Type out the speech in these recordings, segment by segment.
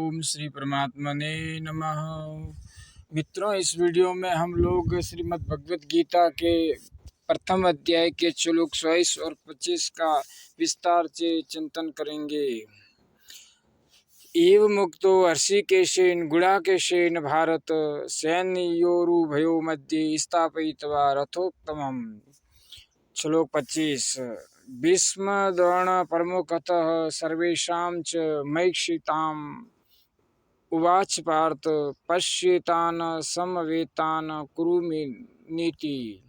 ओम श्री परमात्मने नमः। मित्रों, इस वीडियो में हम लोग श्रीमद् भगवत गीता के प्रथम अध्याय के श्लोक 22 और 25 का विस्तार से चिंतन करेंगे। एव मुक्तो हर्षिकेशेन गुडाकेशेन भारत सैन्योरुभयो मध्ये स्थापयित्वा रथोत्तमम्। श्लोक 25। भीष्म द्रोण प्रमुखतः सर्वेषां च मैक्षिताम् उवाच पार्थ पश्येतान् समवेतान् कुरु मे नीति।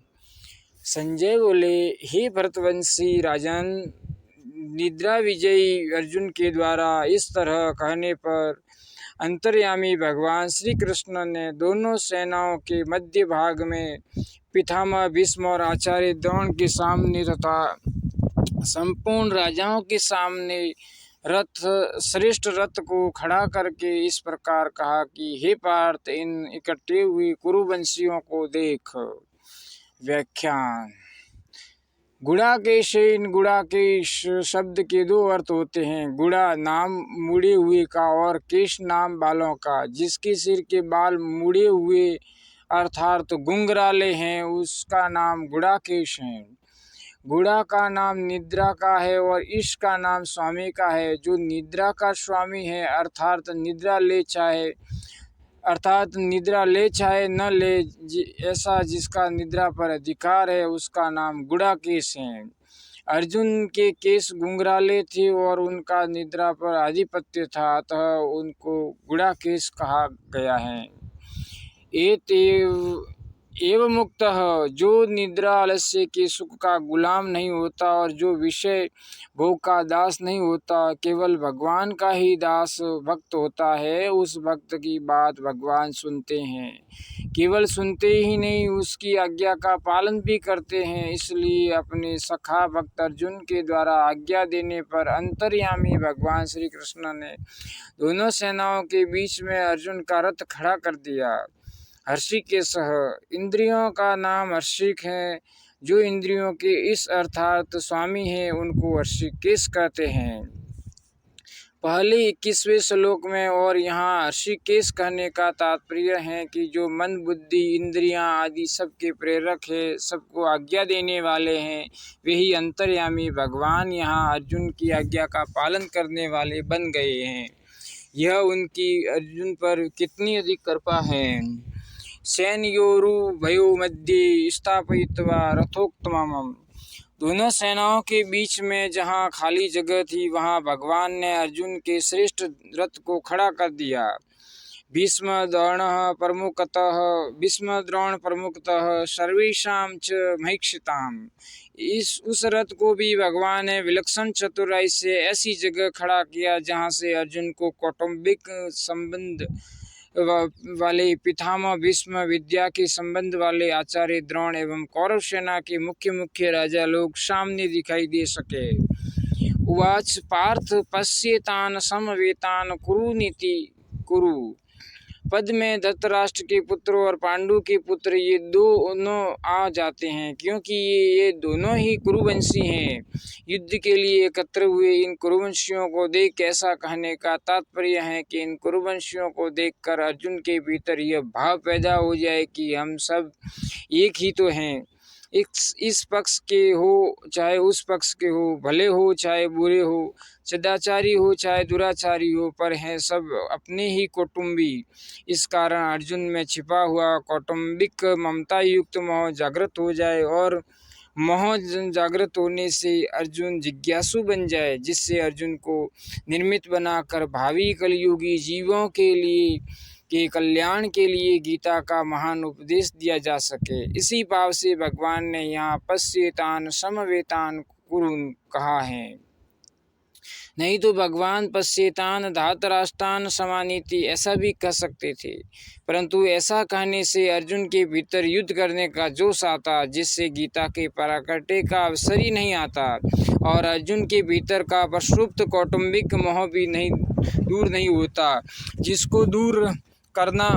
संजय बोले, हे भरतवंशी राजन, निद्रा विजयी अर्जुन के द्वारा इस तरह कहने पर अंतर्यामी भगवान श्री कृष्ण ने दोनों सेनाओं के मध्य भाग में पितामह भीष्म और आचार्य द्रोण के सामने तथा संपूर्ण राजाओं के सामने श्रेष्ठ रथ को खड़ा करके इस प्रकार कहा कि हे पार्थ, इन इकट्ठे हुए कुरुवंशियों को देख। व्याख्यान। गुडाकेशेन, गुडाकेश शब्द के दो अर्थ होते हैं। गुड़ा नाम मुड़े हुए का और केश नाम बालों का। जिसके सिर के बाल मुड़े हुए अर्थात गुंगराले हैं उसका नाम गुडाकेश है। गुड़ा का नाम निद्रा का है और ईश का नाम स्वामी का है। जो निद्रा का स्वामी है अर्थात निद्रा ले चाहे न ले, ऐसा जिसका निद्रा पर अधिकार है उसका नाम गुडाकेश है। अर्जुन के केश गुंगराले थे और उनका निद्रा पर आधिपत्य था, अतः उनको गुडाकेश कहा गया है। एवं मुक्तः, जो निद्रा आलस्य के सुख का गुलाम नहीं होता और जो विषय भोग का दास नहीं होता, केवल भगवान का ही दास भक्त होता है। उस भक्त की बात भगवान सुनते हैं। केवल सुनते ही नहीं, उसकी आज्ञा का पालन भी करते हैं। इसलिए अपने सखा भक्त अर्जुन के द्वारा आज्ञा देने पर अंतर्यामी भगवान श्री कृष्ण ने दोनों सेनाओं के बीच में अर्जुन का रथ खड़ा कर दिया। हर्षिकेशः, इंद्रियों का नाम हर्षिक है। जो इंद्रियों के इस अर्थात स्वामी हैं उनको हर्षिकेश कहते हैं। पहले 21वें श्लोक में और यहाँ हर्षिकेश कहने का तात्पर्य है कि जो मन बुद्धि इंद्रियां आदि सबके प्रेरक है, सबको आज्ञा देने वाले हैं, वे ही अंतर्यामी भगवान यहाँ अर्जुन की आज्ञा का पालन करने वाले बन गए हैं। यह उनकी अर्जुन पर कितनी अधिक कृपा है। सैन्योरुभयो मध्ये स्थापयित्वा रथोत्तमम्। दोनों सेनाओं के बीच में जहाँ खाली जगह थी वहाँ भगवान ने अर्जुन के श्रेष्ठ रथ को खड़ा कर दिया। भीष्म द्रोण प्रमुखतः सर्वेषां च मैक्षिताम्। उस रथ को भी भगवान ने विलक्षण चतुराई से ऐसी जगह खड़ा किया जहाँ से अर्जुन को कौटुंबिक संबंध वाले पितामह भीष्म, विद्या के संबंध वाले आचार्य द्रोण एवं कौरव सेना के मुख्य राजा लोग सामने दिखाई दे सके। उवाच पार्थ पश्येतान् समवेतान् कुरु नीति। कुरु पद में धृतराष्ट्र के पुत्र और पांडु के पुत्र ये दोनों आ जाते हैं, क्योंकि ये दोनों ही कुरुवंशी हैं। युद्ध के लिए एकत्र हुए इन कुरुवंशियों को देख ऐसा कहने का तात्पर्य है कि इन कुरुवंशियों को देखकर अर्जुन के भीतर यह भाव पैदा हो जाए कि हम सब एक ही तो हैं। इस पक्ष के हो चाहे उस पक्ष के हो, भले हो चाहे बुरे हो, सदाचारी हो चाहे दुराचारी हो, पर हैं सब अपने ही कौटुंबी। इस कारण अर्जुन में छिपा हुआ कौटुंबिक ममता युक्त मोह जागृत हो जाए और मोह जागृत होने से अर्जुन जिज्ञासु बन जाए, जिससे अर्जुन को निर्मित बनाकर भावी कलयुगी जीवों के कल्याण के लिए गीता का महान उपदेश दिया जा सके। इसी भाव से भगवान ने यहाँ पश्येतान् समवेतान् कुरु कहा है। नहीं तो भगवान पश्येतान् धातराष्ट्रान् समानीति ऐसा भी कह सकते थे, परंतु ऐसा कहने से अर्जुन के भीतर युद्ध करने का जोश आता, जिससे गीता के पराकाष्ठा का अवसर ही नहीं आता और अर्जुन के भीतर का प्रसुप्त कौटुंबिक मोह भी दूर नहीं होता, जिसको दूर करना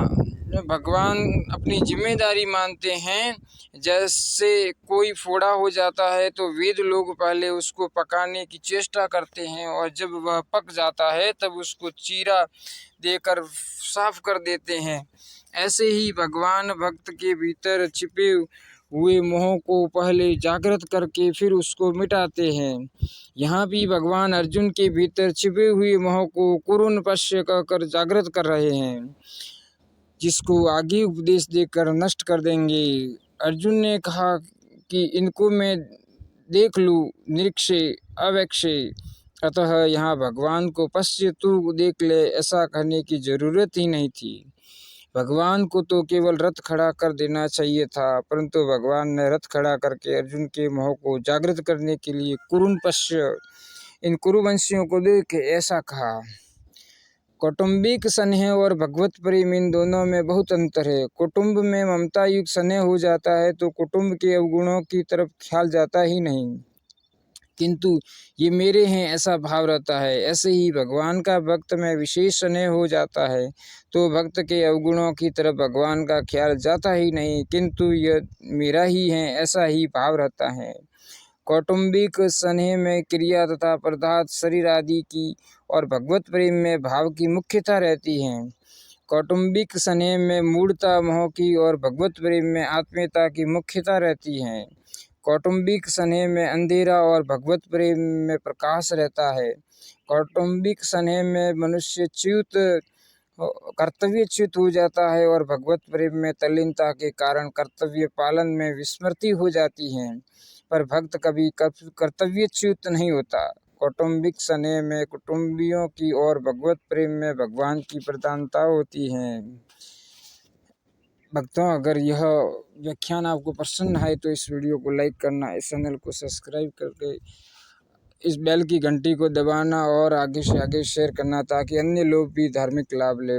भगवान अपनी जिम्मेदारी मानते हैं। जैसे कोई फोड़ा हो जाता है तो वेद लोग पहले उसको पकाने की चेष्टा करते हैं और जब वह पक जाता है तब उसको चीरा देकर साफ कर देते हैं। ऐसे ही भगवान भक्त के भीतर छिपे हुए मोह को पहले जागृत करके फिर उसको मिटाते हैं। यहाँ भी भगवान अर्जुन के भीतर छिपे हुए मोह को कुरुन पश्य कहकर जागृत कर रहे हैं, जिसको आगे उपदेश देकर नष्ट कर देंगे। अर्जुन ने कहा कि इनको मैं देख लूँ निरीक्षे अवेक्षे, अतः यहाँ भगवान को पश्य तू देख ले ऐसा कहने की जरूरत ही नहीं थी। भगवान को तो केवल रथ खड़ा कर देना चाहिए था, परंतु भगवान ने रथ खड़ा करके अर्जुन के मोह को जागृत करने के लिए कुरुन पश्य, इन कुरुवंशियों को देख ऐसा कहा। कौटुंबिक स्नेह और भगवत प्रेम, इन दोनों में बहुत अंतर है। कुटुंब में ममता युक्त स्नेह हो जाता है तो कुटुंब के अवगुणों की तरफ ख्याल जाता ही नहीं, किंतु ये मेरे हैं ऐसा भाव रहता है। ऐसे ही भगवान का भक्त में विशेष स्नेह हो जाता है तो भक्त के अवगुणों की तरफ भगवान का ख्याल जाता ही नहीं, किंतु यह मेरा ही है ऐसा ही भाव रहता है। कौटुंबिक स्नेह में क्रिया तथा पदार्थ शरीर आदि की और भगवत प्रेम में भाव की मुख्यता रहती है। कौटुंबिक स्नेह में मूढ़ता मोह की और भगवत प्रेम में आत्मीयता की मुख्यता रहती है। कौटुंबिक स्नेह में अंधेरा और भगवत प्रेम में प्रकाश रहता है। कौटुंबिक स्नेह में मनुष्य कर्तव्यच्युत हो जाता है और भगवत प्रेम में तल्लीनता के कारण कर्तव्य पालन में विस्मृति हो जाती है, पर भक्त कभी कर्तव्यच्युत नहीं होता। कौटुंबिक स्नेह में कुटुंबियों की और भगवत प्रेम में भगवान की प्रधानता होती है। भक्तों, अगर यह व्याख्यान आपको पसंद आए तो इस वीडियो को लाइक करना, इस चैनल को सब्सक्राइब करके इस बेल की घंटी को दबाना और आगे से आगे शेयर करना ताकि अन्य लोग भी धार्मिक लाभ ले।